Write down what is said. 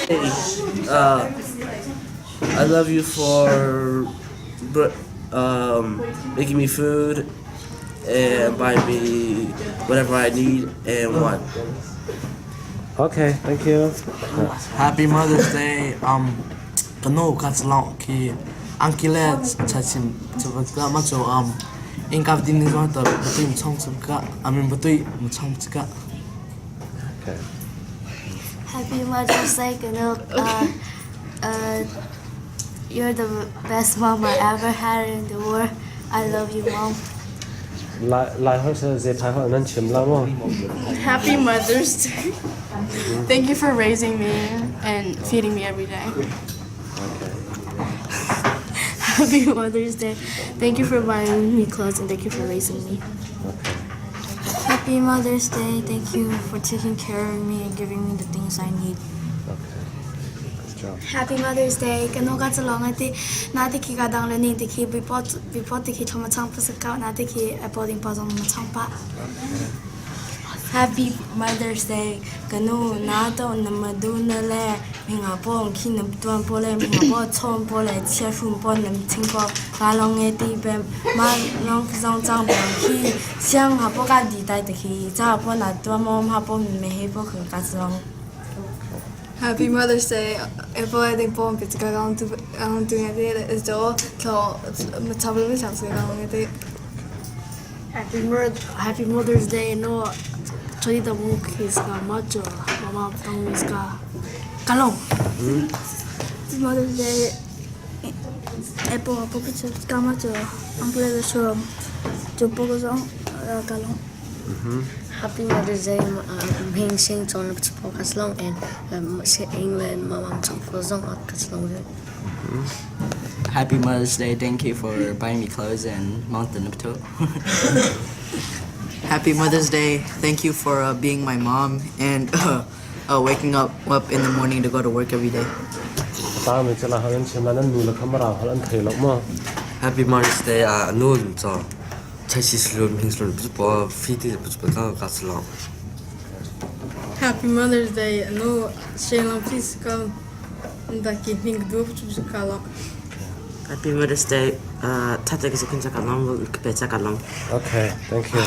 Hey, I love you for making me food and buying me whatever I need and want. Okay, thank you. Happy Mother's Day. Kanu katslong ki angkile chachim chubaka macho inkaf din nizwa ta batui mchong chubka amin batui mchong chubka. Okay. Happy Mother's Day, Ganu. You're the best mom I ever had in the world. I love you, Mom. Lại hỏi sẽ dễ thái hỏi nên chiếm lắm không? Happy Mother's Day. Thank you for raising me and feeding me every day. Happy Mother's Day. Thank you for buying me clothes and thank you for raising me. Happy Mother's Day. Thank you for taking care of me and giving me the things I need. Good job. Happy Mother's Day. Kanu ka chalong ati nati ki ka dang lening ti ki bipot ti ki thoma chang pasaka nati ki apoding pa jong ma chang pa. Happy Mother's Day. Kanu na to na madu na le minga po ki na tuan po le minga po chon po le chia shun po na ting po ka long e ti be ma long zong zang po ki xiang ha po ka di dai de ki za po na tuan mo ha po me he po ka zong. Happy Mother's Day. Epo I think po pizza ka ang tu ngati is do so matablo mi sang sa ngati. Happy Mother's Day. No, chodi the book is ka macho. Mama tang is ka kalong. Happy Mother's Day. Epo po pizza ka macho. Ang pula de so jopo ko jong kalong. Happy Mother's Day. Mình sinh cho nó chụp podcast long and sẽ England mà mang chụp phô zong at podcast long. Happy Mother's Day. Thank you for buying me clothes and mountain up to. Happy Mother's Day. Thank you for being my mom and waking up in the morning to go to work every day. Ta mình sẽ là hỏi nên chiếm là nên nuôi là không bảo hỏi anh thấy lắm mà. Happy Mother's Day. Noon so chaisisluon hingsluon bupo fiti bupo katslong. Happy Mother's Day. No, Shayla please come. Daki ning do chu kala. Happy Mother's Day. Tata kasi kunja kalong, becha kalong. Okay, thank you.